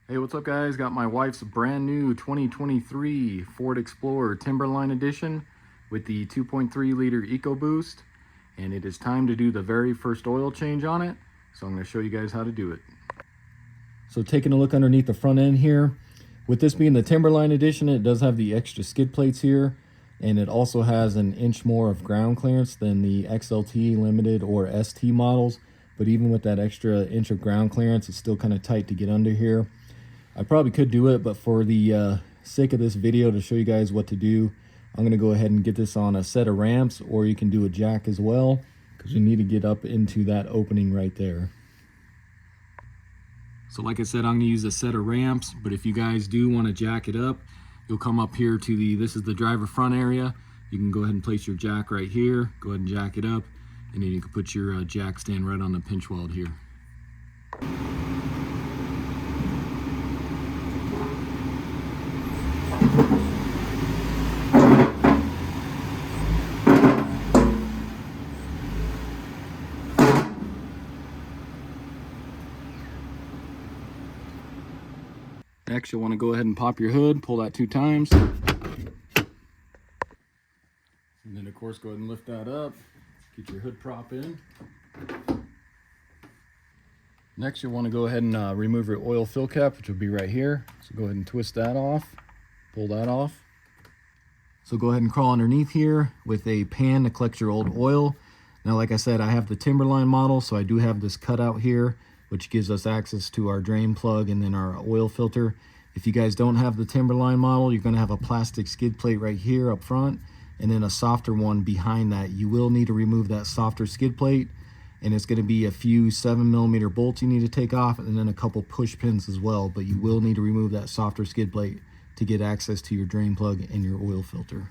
Hey, what's up guys? Got my wife's brand new 2023 Ford Explorer Timberline Edition with the 2.3 liter EcoBoost, and it is time to do the very first oil change on it. So I'm going to show you guys how to do it. So taking a look underneath the front end here, with this being the Timberline Edition, it does have the extra skid plates here, and it also has an inch more of ground clearance than the XLT Limited or ST models. But even with that extra inch of ground clearance, it's still kind of tight to get under here. I probably could do it, but for the sake of this video to show you guys what to do, I'm going to go ahead and get this on a set of ramps, or you can do a jack as well, because you need to get up into that opening right there. So like I said, I'm going to use a set of ramps, but if you guys do want to jack it up, you'll come up here to this is the driver front area. You can go ahead and place your jack right here, go ahead and jack it up, and then you can put your jack stand right on the pinch weld here. Next, you'll want to go ahead and pop your hood, pull that 2 times. And then of course, go ahead and lift that up, get your hood prop in. Next, you'll want to go ahead and remove your oil fill cap, which will be right here. So go ahead and twist that off, pull that off. So go ahead and crawl underneath here with a pan to collect your old oil. Now, like I said, I have the Timberline model, so I do have this cutout here, which gives us access to our drain plug and then our oil filter. If you guys don't have the Timberline model, you're going to have a plastic skid plate right here up front and then a softer one behind that. You will need to remove that softer skid plate, and it's going to be a few 7mm bolts you need to take off and then a couple push pins as well, but you will need to remove that softer skid plate to get access to your drain plug and your oil filter.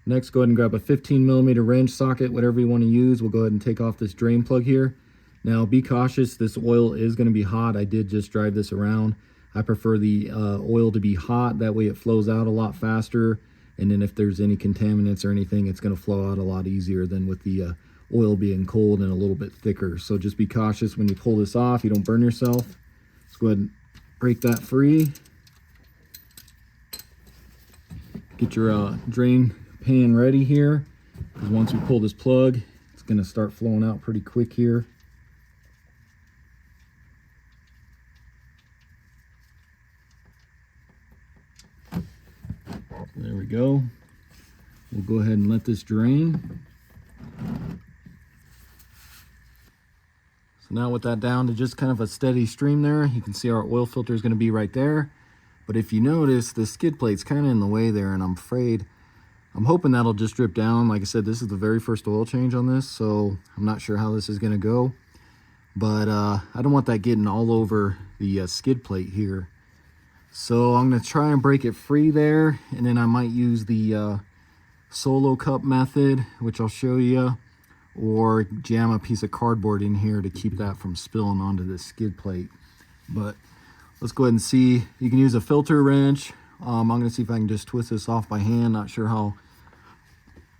Next, go ahead and grab a 15mm wrench socket, whatever you want to use. We'll go ahead and take off this drain plug here. Now be cautious, this oil is going to be hot. I did just drive this around. I prefer the oil to be hot, that way it flows out a lot faster, and then if there's any contaminants or anything, it's going to flow out a lot easier than with the oil being cold and a little bit thicker. So just be cautious when you pull this off, you don't burn yourself. Let's go ahead and break that free. Get your drain pan ready here, because once we pull this plug, it's going to start flowing out pretty quick here. There we go. We'll go ahead and let this drain. So now with that down to just kind of a steady stream there, you can see our oil filter is going to be right there. But if you notice, the skid plate's kind of in the way there, and I'm hoping that'll just drip down. Like I said, this is the very first oil change on this, so I'm not sure how this is going to go. But I don't want that getting all over the skid plate here. So I'm going to try and break it free there, and then I might use the solo cup method, which I'll show you, or jam a piece of cardboard in here to keep that from spilling onto the skid plate. But let's go ahead and see. You can use a filter wrench. I'm going to see if I can just twist this off by hand. Not sure how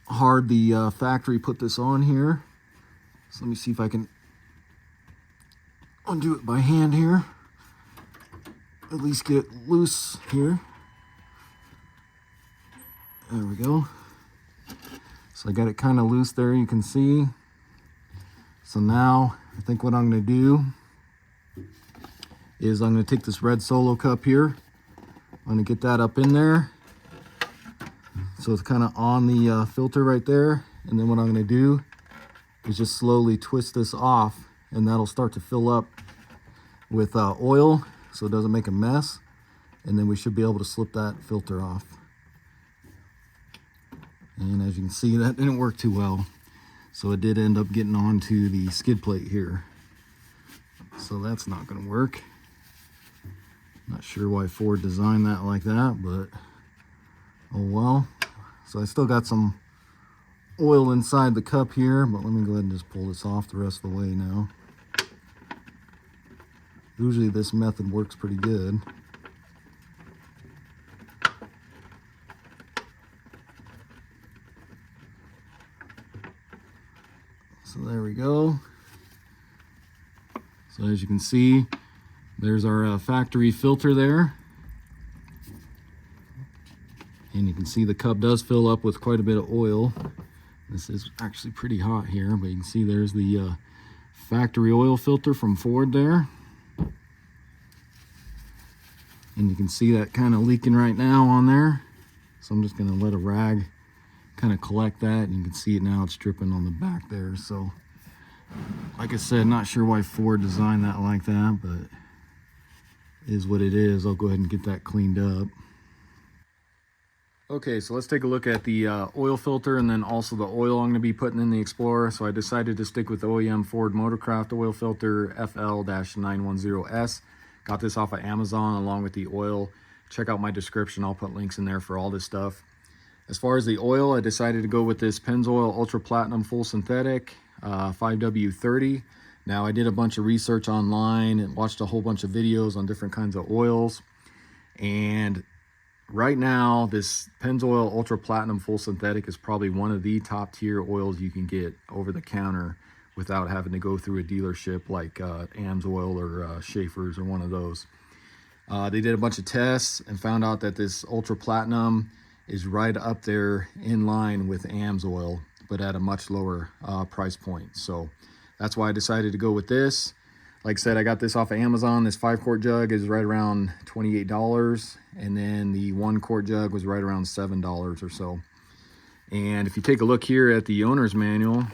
hard the factory put this on here. So let me see if I can undo it by hand here. At least get it loose here. There we go. So I got it kind of loose there, you can see. So now I think what I'm going to do is I'm going to take this red Solo cup here. I'm going to get that up in there, so it's kind of on the filter right there. And then what I'm going to do is just slowly twist this off, and that'll start to fill up with oil, so it doesn't make a mess, and then we should be able to slip that filter off. And as you can see, that didn't work too well, so it did end up getting onto the skid plate here, so that's not going to work. Not sure why Ford designed that like that, but oh well. So I still got some oil inside the cup here, but let me go ahead and just pull this off the rest of the way now. Usually this method works pretty good. So there we go. So as you can see, There's our factory filter there. And you can see the cup does fill up with quite a bit of oil. This is actually pretty hot here, but you can see there's the factory oil filter from Ford there. And you can see that kind of leaking right now on there. So I'm just going to let a rag kind of collect that, and you can see it now, it's dripping on the back there. So like I said, not sure why Ford designed that like that, but it is what it is. I'll go ahead and get that cleaned up. Okay, so let's take a look at the oil filter and then also the oil I'm going to be putting in the Explorer. So I decided to stick with the OEM Ford Motorcraft oil filter FL-910S. Got this off of Amazon along with the oil. Check out my description, I'll put links in there for all this stuff. As far as the oil, I decided to go with this Pennzoil Ultra Platinum Full Synthetic 5W30. Now I did a bunch of research online and watched a whole bunch of videos on different kinds of oils. And right now, this Pennzoil Ultra Platinum Full Synthetic is probably one of the top tier oils you can get over the counter without having to go through a dealership like Amsoil or Schaefer's or one of those. They did a bunch of tests and found out that this Ultra Platinum is right up there in line with Amsoil, but at a much lower price point. So that's why I decided to go with this. Like I said, I got this off of Amazon. This 5-quart jug is right around $28, and then the 1-quart jug was right around $7 or so. And if you take a look here at the owner's manual,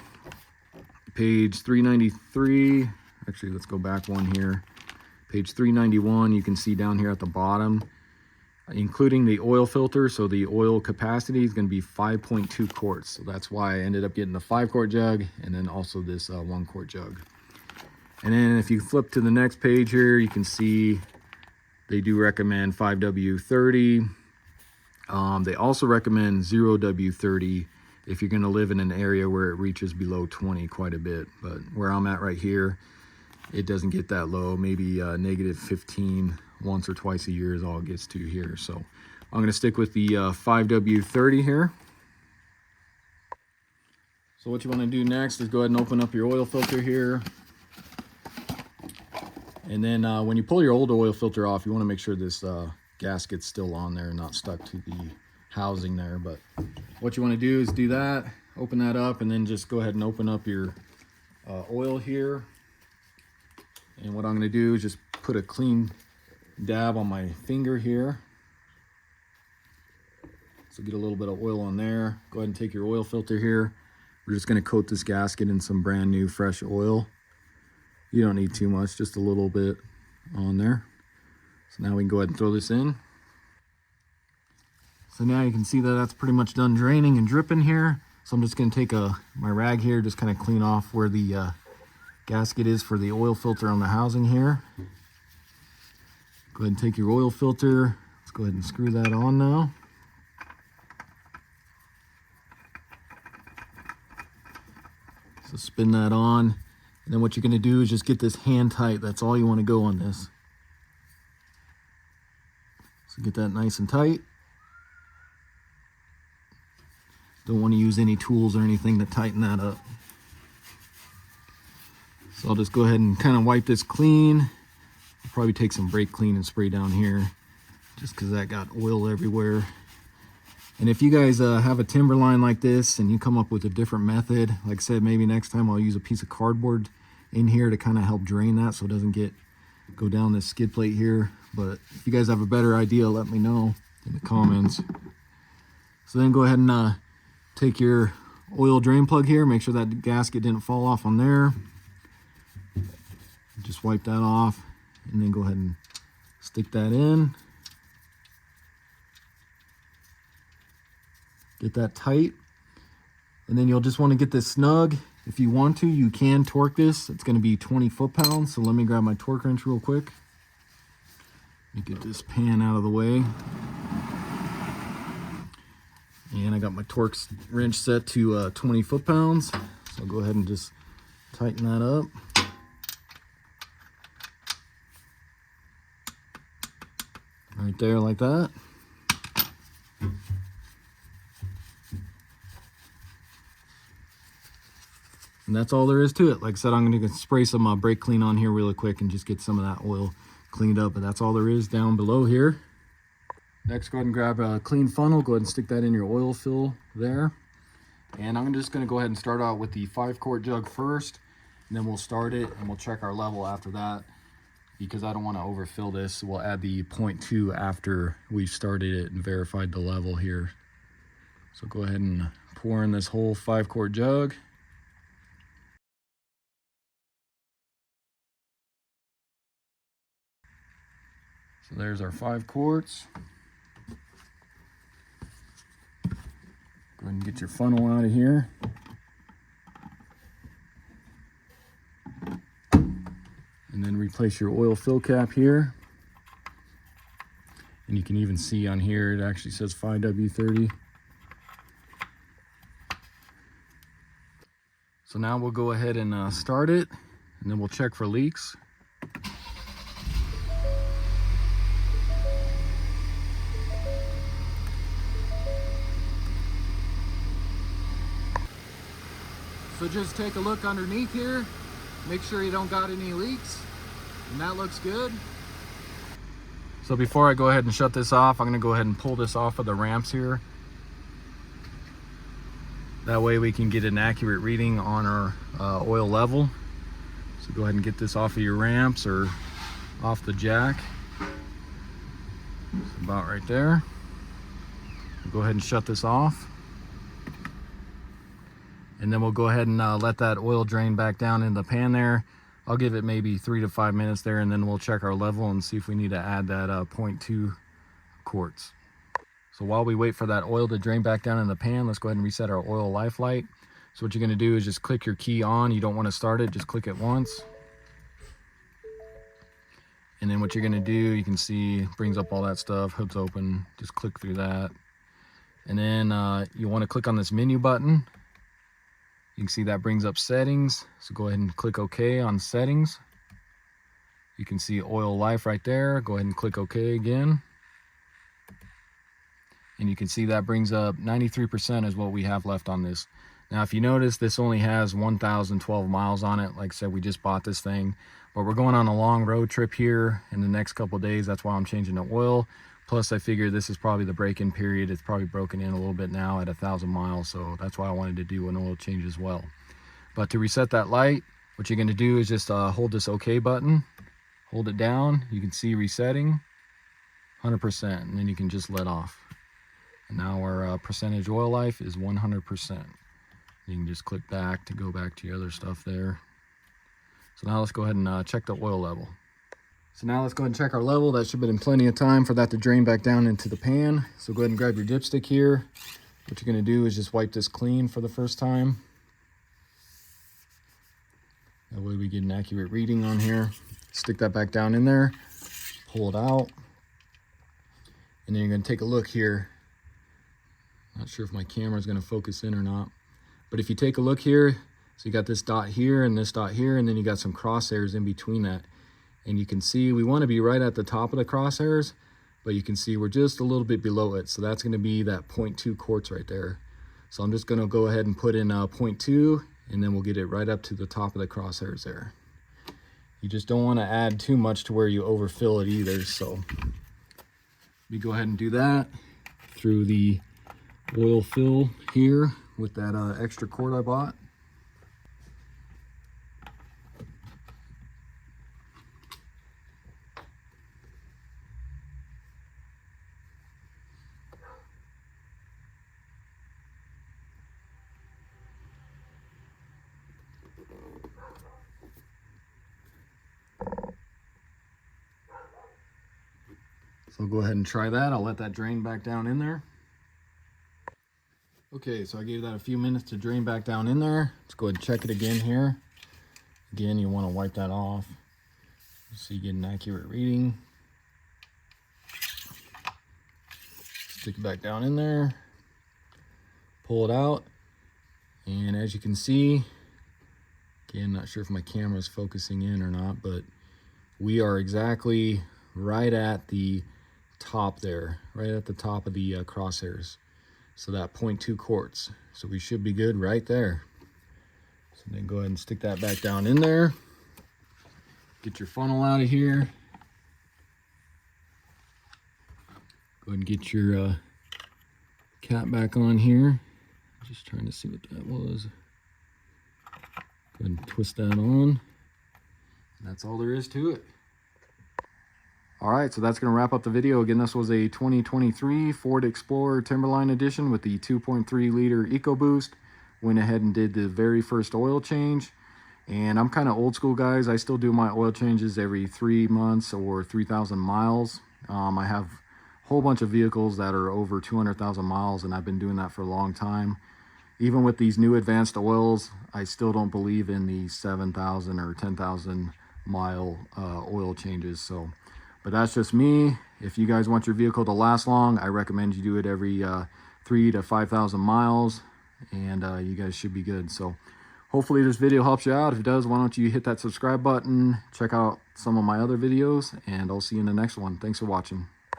page 393, actually let's go back one here. Page 391, you can see down here at the bottom, including the oil filter, so the oil capacity is going to be 5.2 quarts. So that's why I ended up getting the 5-quart jug and then also this 1-quart jug. And then if you flip to the next page here, you can see they do recommend 5W30. They also recommend 0W30 if you're going to live in an area where it reaches below 20 quite a bit. But where I'm at right here, it doesn't get that low. Maybe negative 15 once or twice a year is all it gets to here. So I'm going to stick with the 5W30 here. So what you want to do next is go ahead and open up your oil filter here. And then when you pull your old oil filter off, you want to make sure this gasket's still on there and not stuck to the housing there. But what you want to do is do that, open that up, and then just go ahead and open up your oil here. And what I'm going to do is just put a clean dab on my finger here. So get a little bit of oil on there. Go ahead and take your oil filter here. We're just going to coat this gasket in some brand new fresh oil. You don't need too much, just a little bit on there. So now we can go ahead and throw this in. So now you can see that that's pretty much done draining and dripping here. So I'm just going to take my rag here, just kind of clean off where the gasket is for the oil filter on the housing here. Go ahead and take your oil filter. Let's go ahead and screw that on now. So spin that on. And then what you're going to do is just get this hand tight. That's all you want to go on this. So get that nice and tight. Don't want to use any tools or anything to tighten that up. So I'll just go ahead and kind of wipe this clean. I'll probably take some brake clean and spray down here just because that got oil everywhere. And if you guys have a timber line like this and you come up with a different method, like I said, maybe next time I'll use a piece of cardboard in here to kind of help drain that so it doesn't go down this skid plate here. But if you guys have a better idea, let me know in the comments. So then go ahead and take your oil drain plug here, make sure that gasket didn't fall off on there. Just wipe that off and then go ahead and stick that in. Get that tight. And then you'll just want to get this snug. If you want to, you can torque this. It's going to be 20 foot-pounds. So let me grab my torque wrench real quick. Let me get this pan out of the way. And I got my torque wrench set to 20 foot-pounds. So I'll go ahead and just tighten that up. Right there like that. And that's all there is to it. Like I said, I'm going to spray some brake clean on here really quick and just get some of that oil cleaned up, but that's all there is down below here. Next, go ahead and grab a clean funnel. Go ahead and stick that in your oil fill there. And I'm just going to go ahead and start out with the 5-quart jug first, and then we'll start it and we'll check our level after that, because I don't want to overfill this. So we'll add the 0.2 after we've started it and verified the level here. So go ahead and pour in this whole 5-quart jug. So there's our 5 quarts. Go ahead and get your funnel out of here. And then replace your oil fill cap here. And you can even see on here, it actually says 5W30. So now we'll go ahead and start it, and then we'll check for leaks. So just take a look underneath here, make sure you don't got any leaks, and that looks good. So before I go ahead and shut this off, I'm going to go ahead and pull this off of the ramps here. That way we can get an accurate reading on our oil level. So go ahead and get this off of your ramps or off the jack. It's about right there. Go ahead and shut this off. And then we'll go ahead and let that oil drain back down in the pan there. I'll give it maybe 3 to 5 minutes there, and then we'll check our level and see if we need to add that 0.2 quarts. So while we wait for that oil to drain back down in the pan, let's go ahead and reset our oil life light. So what you're going to do is just click your key on. You don't want to start it, just click it once. And then what you're going to do, you can see it brings up all that stuff, hood's open, just click through that. And then you want to click on this menu button. You can see that brings up settings. So go ahead and click OK on settings. You can see oil life right there. Go ahead and click OK again. And you can see that brings up 93% is what we have left on this. Now, if you notice, this only has 1,012 miles on it. Like I said, we just bought this thing, but we're going on a long road trip here in the next couple of days. That's why I'm changing the oil. Plus, I figure this is probably the break-in period. It's probably broken in a little bit now at 1,000 miles. So that's why I wanted to do an oil change as well. But to reset that light, what you're going to do is just hold this OK button, hold it down. You can see resetting 100%, and then you can just let off. And now our percentage oil life is 100%. You can just click back to go back to your other stuff there. So now let's go ahead and check the oil level. So now let's go ahead and check our level. That should have been plenty of time for that to drain back down into the pan. So go ahead and grab your dipstick here. What you're going to do is just wipe this clean for the first time. That way we get an accurate reading on here. Stick that back down in there, pull it out, and then you're going to take a look here. Not sure if my camera is going to focus in or not, but if you take a look here, so you got this dot here and this dot here, and then you got some crosshairs in between that. And you can see we want to be right at the top of the crosshairs, but you can see we're just a little bit below it. So that's going to be that 0.2 quarts right there. So I'm just going to go ahead and put in 0.2, and then we'll get it right up to the top of the crosshairs there. You just don't want to add too much to where you overfill it either. So we go ahead and do that through the oil fill here with that extra quart I bought. So go ahead and try that. I'll let that drain back down in there. Okay, so I gave that a few minutes to drain back down in there. Let's go ahead and check it again here. Again, you want to wipe that off so you get an accurate reading. Stick it back down in there. Pull it out. And as you can see, again, not sure if my camera is focusing in or not, but we are exactly right at the top there, right at the top of the crosshairs. So that 0.2 quarts. So we should be good right there. So then go ahead and stick that back down in there. Get your funnel out of here. Go ahead and get your cap back on here. Just trying to see what that was. Go ahead and twist that on. That's all there is to it. All right, so that's going to wrap up the video. Again, this was a 2023 Ford Explorer Timberline Edition with the 2.3 liter EcoBoost. Went ahead and did the very first oil change. And I'm kind of old school, guys. I still do my oil changes every 3 months or 3,000 miles. I have a whole bunch of vehicles that are over 200,000 miles, and I've been doing that for a long time. Even with these new advanced oils, I still don't believe in the 7,000 or 10,000 mile oil changes. So, but that's just me. If you guys want your vehicle to last long, I recommend you do it every 3,000 to 5,000 miles, and you guys should be good. So hopefully this video helps you out. If it does, why don't you hit that subscribe button, check out some of my other videos, and I'll see you in the next one. Thanks for watching.